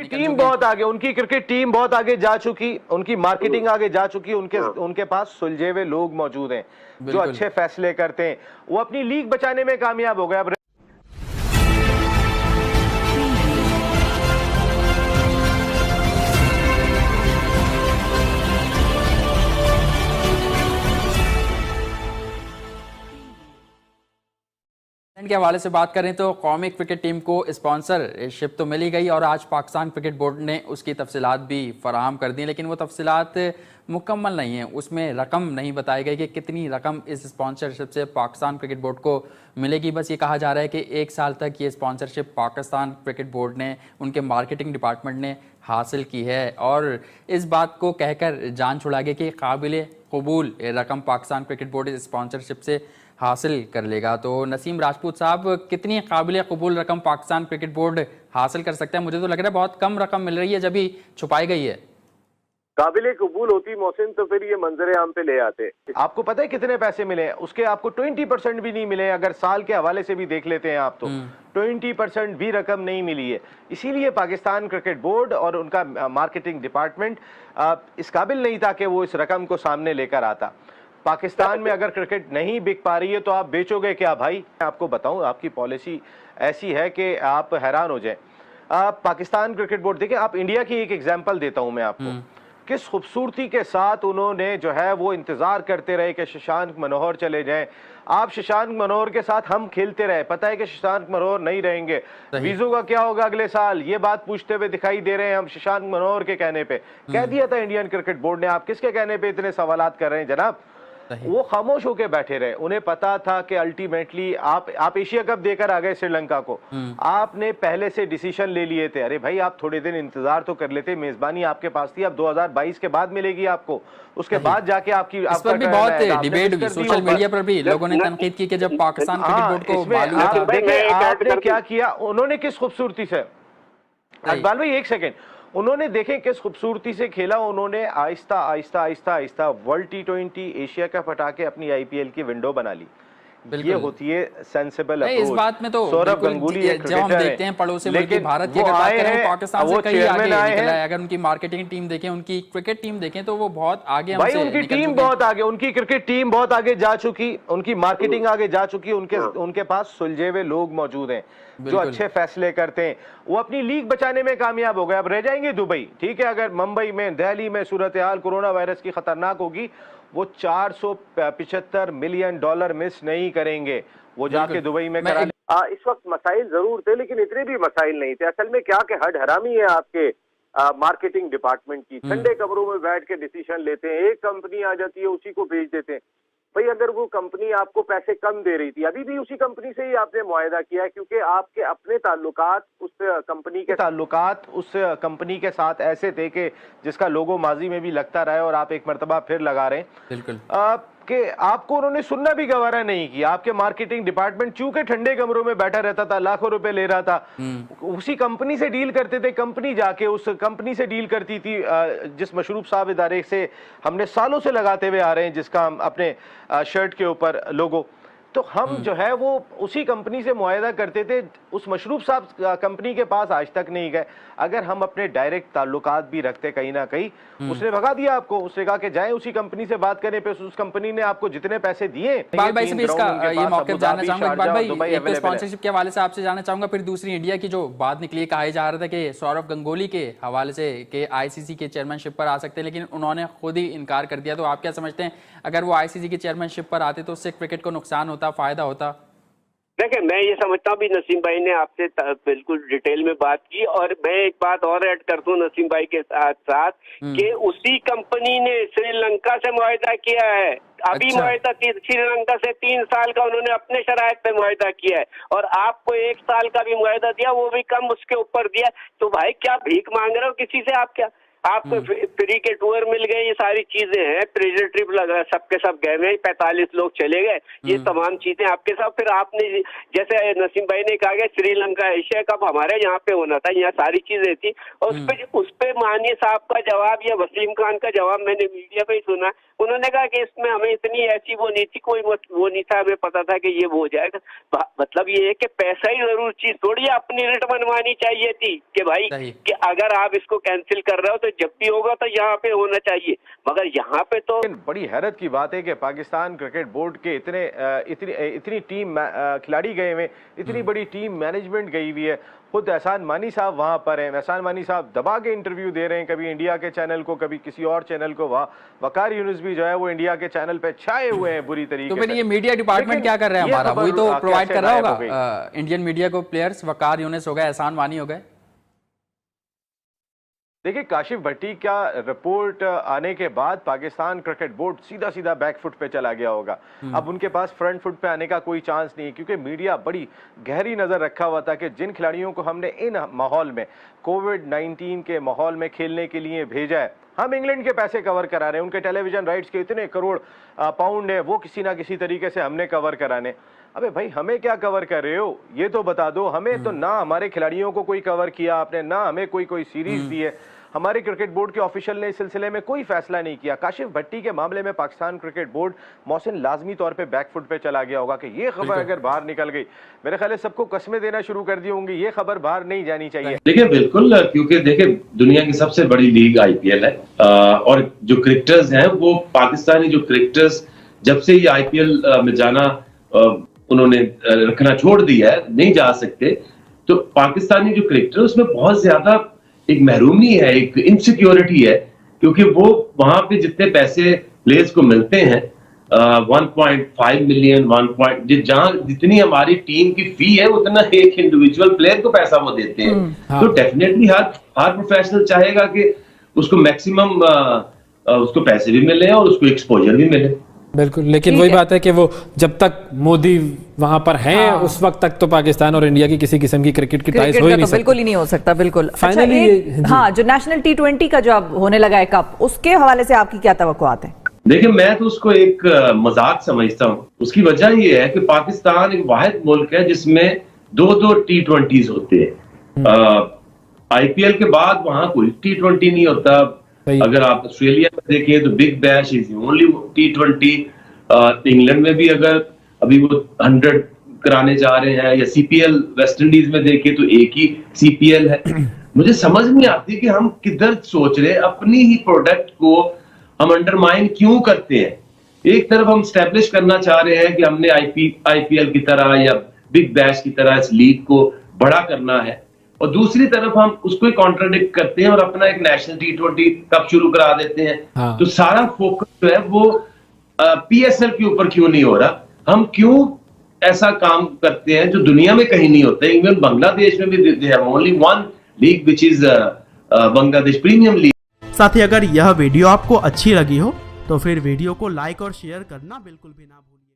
निकल टीम चुके हैं। बहुत आगे, उनकी क्रिकेट टीम बहुत आगे जा चुकी, उनकी मार्केटिंग आगे जा चुकी, उनके उनके पास सुलझे हुए लोग मौजूद हैं जो बिल्कुल। अच्छे फैसले करते हैं। वो अपनी लीग बचाने में कामयाब हो गए। अब के हवाले से बात करें तो कौमी क्रिकेट टीम को स्पॉन्सरशिप तो मिल ही गई और आज पाकिस्तान क्रिकेट बोर्ड ने उसकी तफसीलात भी फराहम कर दी, लेकिन वो तफसीलात मुकम्मल नहीं है। उसमें रकम नहीं बताई गई कि कितनी रकम इस स्पॉन्सरशिप से पाकिस्तान क्रिकेट बोर्ड को मिलेगी। बस ये कहा जा रहा है कि 1 साल तक ये स्पॉन्सरशिप पाकिस्तान क्रिकेट बोर्ड ने, उनके मार्केटिंग डिपार्टमेंट ने हासिल की है और इस बात को कहकर जान छुड़ा गया कि काबिल कबूल रकम पाकिस्तान क्रिकेट बोर्ड इस स्पॉन्सरशिप से हासिल कर लेगा। तो नसीम राजपूत साहब, कितनी काबिल कबूल रकम पाकिस्तान क्रिकेट बोर्ड हासिल कर सकता है? मुझे तो लग रहा है बहुत कम रकम मिल रही है जब भी छुपाई गई है। काबिल कबूल होती मोहसिन तो फिर ये मंजरे आम पे ले आते। आपको पता है कितने पैसे मिले हैं? उसके आपको 20% भी नहीं मिले। अगर साल के हवाले से भी देख लेते हैं आप तो 20% भी रकम नहीं मिली है। इसीलिए पाकिस्तान क्रिकेट बोर्ड और उनका मार्केटिंग डिपार्टमेंट इस काबिल नहीं था कि वो इस रकम को सामने लेकर आता। पाकिस्तान में अगर क्रिकेट नहीं बिक पा रही है तो आप बेचोगे क्या भाई? मैं आपको बताऊं, आपकी पॉलिसी ऐसी है कि आप हैरान हो जाएं। पाकिस्तान क्रिकेट बोर्ड, देखिए आप इंडिया की एक एग्जांपल देता हूं मैं आपको, किस खूबसूरती के साथ उन्होंने जो है वो इंतजार करते रहे कि शशांक मनोहर चले जाएं। आप शशांक मनोहर के साथ हम खेलते रहे, पता है कि शशांक मनोहर नहीं रहेंगे, वीजो का क्या होगा अगले साल, ये बात पूछते हुए दिखाई दे रहे हैं हम शशांक मनोहर के कहने पे। कह दिया था इंडियन क्रिकेट बोर्ड ने। आप किसके कहने पे इतने सवालात कर रहे हैं जनाब? वो खामोश होकर बैठे रहे। उन्हें पता था कि अल्टीमेटली आप एशिया कप देकर आ गए श्रीलंका को, आपने पहले से डिसीजन ले लिए थे। अरे भाई आप थोड़े दिन इंतजार तो कर लेते, मेजबानी आपके पास थी, अब 2022 के बाद मिलेगी आपको, उसके बाद जाके आपकी इस पर भी बहुत डिबेट हुई सोशल मीडिया पर भी, लोगों ने तनकीद की कि जब पाकिस्तान क्रिकेट बोर्ड को मालूम था। देखिए आपने क्या किया, उन्होंने किस खूबसूरती से, इकबाल भाई एक सेकेंड, उन्होंने देखे किस खूबसूरती से खेला। उन्होंने Aahista Aahista Aahista Aahista world T20 Asia cup हटा के अपनी IPL की विंडो बना ली। ये होती है सेंसिबल अप्रोच। इस बात में तो सौरभ गंगुली जब हम देखते हैं पड़ोसी मुल्क भारत की अगर बात करें, वो पाकिस्तान से कहीं आगे निकला है। अगर उनकी मार्केटिंग टीम देखें, उनकी क्रिकेट टीम देखें तो वो बहुत आगे भाई, उनकी टीम बहुत आगे, उनकी क्रिकेट टीम बहुत आगे जा चुकी, उनकी मार्केटिंग आगे जा चुकी, उनके पास सुलझे हुए लोग मौजूद हैं जो अच्छे फैसले करते हैं। वो अपनी लीग बचाने में कामयाब हो गए। अब रह जाएंगे दुबई, ठीक है, अगर मुंबई में, दिल्ली में सूरत हाल कोरोना वायरस की खतरनाक होगी, वो $475 मिलियन मिस नहीं करेंगे, वो जाके दुबई में करा। इस वक्त मसाइल जरूर थे लेकिन इतने भी मसाइल नहीं थे। असल में क्या कि हड हरामी है आपके मार्केटिंग डिपार्टमेंट की। ठंडे कमरों में बैठ के डिसीजन लेते हैं, एक कंपनी आ जाती है उसी को भेज देते हैं। भाई अगर वो कंपनी आपको पैसे कम दे रही थी, अभी भी उसी कंपनी से ही आपने मुआहदा किया है, क्योंकि आपके अपने ताल्लुकात उस कंपनी के साथ ऐसे थे कि जिसका लोगो माजी में भी लगता रहा है और आप एक मरतबा फिर लगा रहे हैं। बिल्कुल कि आपको उन्होंने सुनना भी गवारा नहीं किया। आपके मार्केटिंग डिपार्टमेंट चूंकि ठंडे कमरों में बैठा रहता था, लाखों रुपए ले रहा था, उसी कंपनी से डील करते थे। कंपनी जाके उस कंपनी से डील करती थी जिस मशरूब साहब इदारे से हमने सालों से लगाते हुए आ रहे हैं, जिसका हम अपने शर्ट के ऊपर लोगो, तो हम जो है वो उसी कंपनी से मुआहदा करते थे। उस मशरूब साहब कंपनी के पास आज तक नहीं गए। अगर हम अपने डायरेक्ट ताल्लुकात भी रखते कहीं ना कहीं, उसने भगा दिया आपको, उसने कहा कि जाएं उसी कंपनी से बात करें पे। उस कंपनी ने आपको जितने पैसे दिए, इकबाल भाई से भी इसका ये मौके जानना चाहूंगा। इकबाल भाई, एक स्पॉन्सरशिप के हवाले से आपसे जानना चाहूंगा, फिर दूसरी इंडिया की जो बात निकली, कहा जा रहा था कि सौरभ गंगुली के हवाले से कि ICC के चेयरमैनशिप पर आ सकते हैं, लेकिन उन्होंने खुद ही इनकार कर दिया। तो आप क्या समझते हैं, अगर वो ICC की चेयरमैनशिप पर आते तो उससे क्रिकेट को नुकसान होता, फायदा होता? देखिए मैं ये समझता हूँ भी नसीम भाई ने आपसे बिल्कुल डिटेल में बात की, और मैं एक बात और ऐड कर दूं नसीम भाई के साथ साथ कि उसी कंपनी ने श्रीलंका से मुआहदा किया है। अभी मुआहदा श्रीलंका से 3 साल का उन्होंने अपने शराइत पे मुआहदा किया है, और आपको 1 साल का भी मुआहदा दिया, वो भी कम उसके ऊपर दिया। तो भाई क्या भीख मांग रहे हो किसी से? आप क्या आपको फ्री के टूर मिल गए, ये सारी चीजें हैं, प्लेजर ट्रिप लगा, सबके सब गए हुए, 45 लोग चले गए, ये तमाम चीजें आपके साथ। फिर आपने जैसे नसीम भाई ने कहा कि श्रीलंका एशिया कप हमारे यहाँ पे होना था, यहाँ सारी चीजें थी, और उस पे माननीय साहब का जवाब या वसीम खान का जवाब मैंने मीडिया पे ही सुना। उन्होंने कहा कि इसमें हमें इतनी ऐसी वो नहीं थी, कोई वो नहीं था, हमें पता था कि ये वो हो जाएगा। मतलब ये है कि पैसा ही जरूर चीज थोड़ी अपनी रेट बनवानी चाहिए थी कि भाई कि अगर आप इसको कैंसिल कर रहे हो तो जब भी होगा तो यहाँ पे होना चाहिए, मगर यहाँ पे तो बड़ी हैरत की बात है कि पाकिस्तान क्रिकेट बोर्ड के इतनी टीम खिलाड़ी गए हुए, इतनी बड़ी टीम मैनेजमेंट गई हुई है, खुद एहसान मानी साहब वहां पर हैं, एहसान मानी साहब दबा के इंटरव्यू दे रहे हैं, कभी इंडिया के चैनल को, कभी किसी और चैनल को। वकार यूनुस भी जो है वो इंडिया के चैनल पे छाए हुए हैं बुरी तरीके से। तो फिर ये मीडिया डिपार्टमेंट क्या कर रहा है हमारा? वही तो प्रोवाइड कर रहा होगा इंडियन मीडिया को प्लेयर्स। वकार यूनुस हो गए, एहसान मानी हो गए। देखिए, काशिफ भट्टी का रिपोर्ट आने के बाद पाकिस्तान क्रिकेट बोर्ड सीधा सीधा बैक फुट पे चला गया होगा। अब उनके पास फ्रंट फुट पे आने का कोई चांस नहीं है, क्योंकि मीडिया बड़ी गहरी नजर रखा हुआ था कि जिन खिलाड़ियों को हमने इन माहौल में, कोविड-19 के माहौल में खेलने के लिए भेजा है, हम इंग्लैंड के पैसे कवर करा रहे हैं, उनके टेलीविजन राइट्स के इतने करोड़ पाउंड है, वो किसी ना किसी तरीके से हमने कवर कराने। अबे भाई, हमें क्या कवर कर रहे हो ये तो बता दो हमें। तो ना हमारे खिलाड़ियों को कोई कवर किया आपने, ना हमें कोई सीरीज दी है। हमारे क्रिकेट बोर्ड के ऑफिशियल ने इस सिलसिले में कोई फैसला नहीं किया। काशिफ भट्टी के मामले में पाकिस्तान क्रिकेट बोर्ड मोहसिन लाजमी तौर पे बैकफुट पे चला गया होगा कि ये खबर अगर बाहर निकल गई, मेरे ख्याल है सबको कस्में देना शुरू कर दी होंगी, ये खबर बाहर नहीं जानी चाहिए। देखिए बिल्कुल, क्योंकि देखिए दुनिया की सबसे बड़ी लीग आईपीएल है, और जो क्रिकेटर्स हैं वो पाकिस्तानी जो क्रिकेटर्स जब से ये आईपीएल में जाना उन्होंने रखना छोड़ दिया है, नहीं जा सकते, तो पाकिस्तानी जो क्रिकेटर उसमें बहुत ज्यादा एक महरूमी है, एक इनसिक्योरिटी है, क्योंकि वो वहां पे जितने पैसे प्लेयर्स को मिलते हैं 1.5 मिलियन जहां जितनी हमारी टीम की फी है उतना एक इंडिविजुअल प्लेयर को पैसा वो देते हैं। तो डेफिनेटली हर प्रोफेशनल चाहेगा कि उसको मैक्सिमम उसको पैसे भी मिले और उसको एक्सपोजर भी मिले। बिल्कुल, लेकिन वही बात है कि वो जब तक मोदी वहां पर हैं उस वक्त तक तो पाकिस्तान और इंडिया की किसी किस्म की क्रिकेट की टाइज हो ही नहीं सकती। बिल्कुल ही नहीं हो सकता। बिल्कुल। फाइनली हाँ, जो नेशनल T20 का जो अब होने लगा है कप, उसके हवाले से आपकी क्या तवक्कुआत है? देखिए, मैं तो उसको एक मजाक समझता हूँ। उसकी वजह ये है कि पाकिस्तान एक वाहिद मुल्क है जिसमें 2-2 T20s होते हैं। आईपीएल के बाद वहां कोई T20 नहीं होता। अगर आप ऑस्ट्रेलिया में देखें तो big bash is only T20। England में भी अगर अभी वो 100 कराने जा रहे हैं, या सीपीएल वेस्ट इंडीज में देखें तो एक ही सीपीएल है। मुझे समझ नहीं आती कि हम किधर सोच रहे हैं, अपनी ही प्रोडक्ट को हम अंडरमाइन क्यों करते हैं। एक तरफ हम स्टैब्लिश करना चाह रहे हैं कि हमने आईपीएल की तरह या बिग बैश की तरह इस लीग को बड़ा करना है, और दूसरी तरफ हम उसको कॉन्ट्राडिक्ट करते हैं और अपना एक नेशनल T20 कप शुरू करा देते हैं। तो सारा फोकस जो है वो पीएसएल के ऊपर क्यों नहीं हो रहा? हम क्यों ऐसा काम करते हैं जो दुनिया में कहीं नहीं होता? इवन बांग्लादेश में भी they have only one league which is Bangladesh premium league. साथ ही अगर यह वीडियो आपको अच्छी लगी हो तो फिर वीडियो को लाइक और शेयर करना बिल्कुल भी ना भूलिए।